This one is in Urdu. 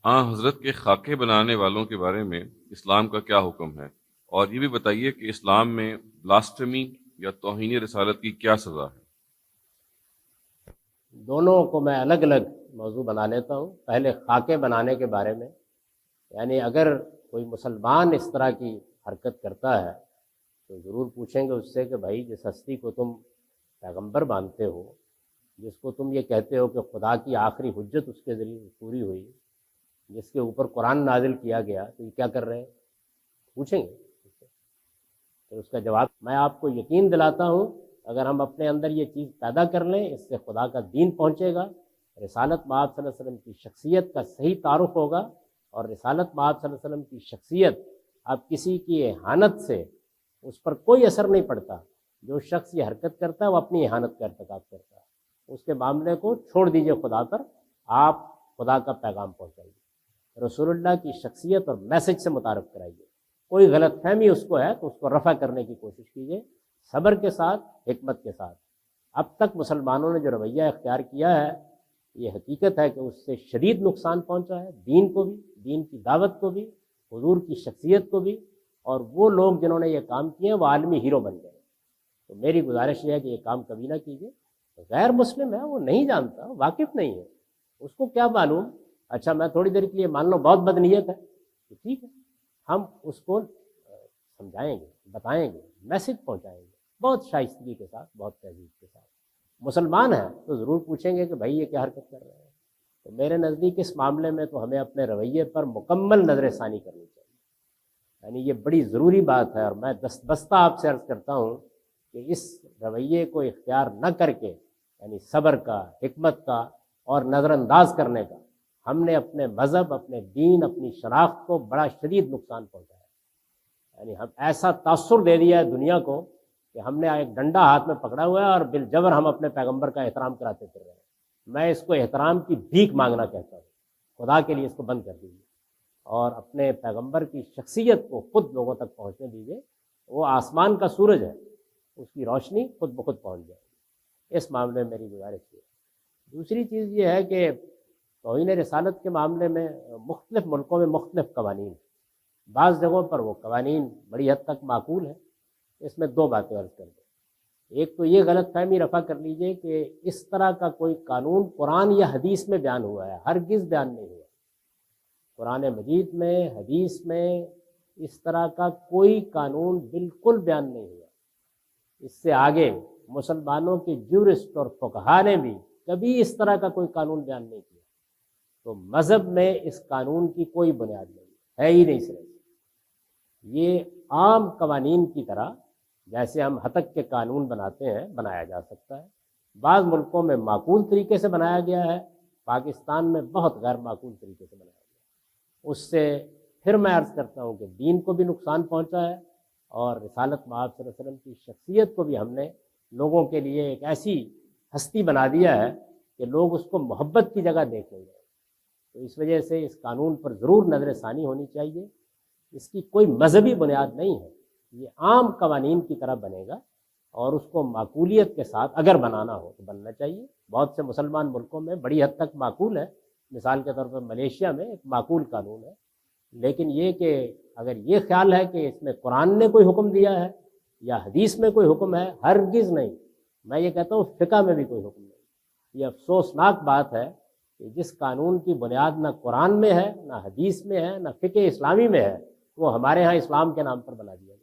حضرت کے خاکے بنانے والوں کے بارے میں اسلام کا کیا حکم ہے؟ اور یہ بھی بتائیے کہ اسلام میں بلاسفیمی یا توہین رسالت کی کیا سزا ہے؟ دونوں کو میں الگ الگ موضوع بنا لیتا ہوں۔ پہلے خاکے بنانے کے بارے میں، یعنی اگر کوئی مسلمان اس طرح کی حرکت کرتا ہے تو ضرور پوچھیں گے اس سے کہ بھائی جس ہستی کو تم پیغمبر مانتے ہو، جس کو تم یہ کہتے ہو کہ خدا کی آخری حجت اس کے ذریعے پوری ہوئی، جس کے اوپر قرآن نازل کیا گیا، تو یہ کیا کر رہے ہیں؟ پوچھیں گے تو اس کا جواب میں آپ کو یقین دلاتا ہوں، اگر ہم اپنے اندر یہ چیز پیدا کر لیں، اس سے خدا کا دین پہنچے گا، رسالت مآب صلی اللہ علیہ وسلم کی شخصیت کا صحیح تعارف ہوگا، اور رسالت مآب صلی اللہ علیہ وسلم کی شخصیت اب کسی کی اہانت سے اس پر کوئی اثر نہیں پڑتا۔ جو شخص یہ حرکت کرتا ہے وہ اپنی اہانت کا ارتکاب کرتا ہے، اس کے معاملے کو چھوڑ دیجئے خدا پر، آپ خدا کا پیغام پہنچائیے، رسول اللہ کی شخصیت اور میسج سے متعارف کرائیے۔ کوئی غلط فہمی اس کو ہے تو اس کو رفع کرنے کی کوشش کیجیے، صبر کے ساتھ، حکمت کے ساتھ۔ اب تک مسلمانوں نے جو رویہ اختیار کیا ہے، یہ حقیقت ہے کہ اس سے شدید نقصان پہنچا ہے، دین کو بھی، دین کی دعوت کو بھی، حضور کی شخصیت کو بھی، اور وہ لوگ جنہوں نے یہ کام کیے ہیں وہ عالمی ہیرو بن گئے۔ تو میری گزارش یہ ہے کہ یہ کام کبھی نہ کیجیے۔ غیر مسلم ہے، وہ نہیں جانتا، واقف نہیں ہے، اس کو کیا معلوم؟ اچھا میں تھوڑی دیر کے لیے مان لو بہت بد نیت ہے تو ٹھیک ہے، ہم اس کو سمجھائیں گے، بتائیں گے، میسج پہنچائیں گے، بہت شائستگی کے ساتھ، بہت تہذیب کے ساتھ۔ مسلمان ہے تو ضرور پوچھیں گے کہ بھائی یہ کیا حرکت کر رہے ہیں۔ تو میرے نزدیک اس معاملے میں تو ہمیں اپنے رویے پر مکمل نظر ثانی کرنی چاہیے، یعنی یہ بڑی ضروری بات ہے، اور میں دستبستہ آپ سے عرض کرتا ہوں کہ اس رویے کو اختیار نہ کر کے، یعنی صبر کا، حکمت کا اور نظر انداز کرنے کا، ہم نے اپنے مذہب، اپنے دین، اپنی شناخت کو بڑا شدید نقصان پہنچایا ہے۔ یعنی ہم ایسا تاثر دے دیا ہے دنیا کو کہ ہم نے ایک ڈنڈا ہاتھ میں پکڑا ہوا ہے اور بالجبر ہم اپنے پیغمبر کا احترام کراتے پھر رہے ہیں۔ میں اس کو احترام کی بھیک مانگنا کہتا ہوں، خدا کے لیے اس کو بند کر دیجیے اور اپنے پیغمبر کی شخصیت کو خود لوگوں تک پہنچنے دیجیے۔ وہ آسمان کا سورج ہے، اس کی روشنی خود بخود پہنچ جائے گی۔ اس معاملے میں میری گزارش ہے۔ دوسری چیز یہ ہے کہ توہین رسالت کے معاملے میں مختلف ملکوں میں مختلف قوانین ہیں، بعض جگہوں پر وہ قوانین بڑی حد تک معقول ہیں۔ اس میں دو باتیں عرض کر دیں۔ ایک تو یہ غلط فہمی رفع کر لیجئے کہ اس طرح کا کوئی قانون قرآن یا حدیث میں بیان ہوا ہے، ہرگز بیان نہیں ہوا۔ قرآن مجید میں، حدیث میں اس طرح کا کوئی قانون بالکل بیان نہیں ہوا۔ اس سے آگے مسلمانوں کے جورسٹ اور فقہا نے بھی کبھی اس طرح کا کوئی قانون بیان نہیں کیا۔ تو مذہب میں اس قانون کی کوئی بنیاد نہیں ہے ہی نہیں سرے سے۔ یہ عام قوانین کی طرح جیسے ہم ہتک کے قانون بناتے ہیں بنایا جا سکتا ہے۔ بعض ملکوں میں معقول طریقے سے بنایا گیا ہے، پاکستان میں بہت غیر معقول طریقے سے بنایا گیا۔ اس سے پھر میں عرض کرتا ہوں کہ دین کو بھی نقصان پہنچا ہے، اور رسالت مآب صلی اللہ علیہ وسلم کی شخصیت کو بھی ہم نے لوگوں کے لیے ایک ایسی ہستی بنا دیا ہے کہ لوگ اس کو محبت کی جگہ دیکھیں گے۔ تو اس وجہ سے اس قانون پر ضرور نظر ثانی ہونی چاہیے۔ اس کی کوئی مذہبی بنیاد نہیں ہے، یہ عام قوانین کی طرح بنے گا، اور اس کو معقولیت کے ساتھ اگر بنانا ہو تو بننا چاہیے۔ بہت سے مسلمان ملکوں میں بڑی حد تک معقول ہے، مثال کے طور پر ملیشیا میں ایک معقول قانون ہے، لیکن یہ کہ اگر یہ خیال ہے کہ اس میں قرآن نے کوئی حکم دیا ہے یا حدیث میں کوئی حکم ہے، ہرگز نہیں۔ میں یہ کہتا ہوں فقہ میں بھی کوئی حکم نہیں۔ یہ افسوسناک بات ہے کہ جس قانون کی بنیاد نہ قرآن میں ہے، نہ حدیث میں ہے، نہ فقہ اسلامی میں ہے، وہ ہمارے ہاں اسلام کے نام پر بنا دیا۔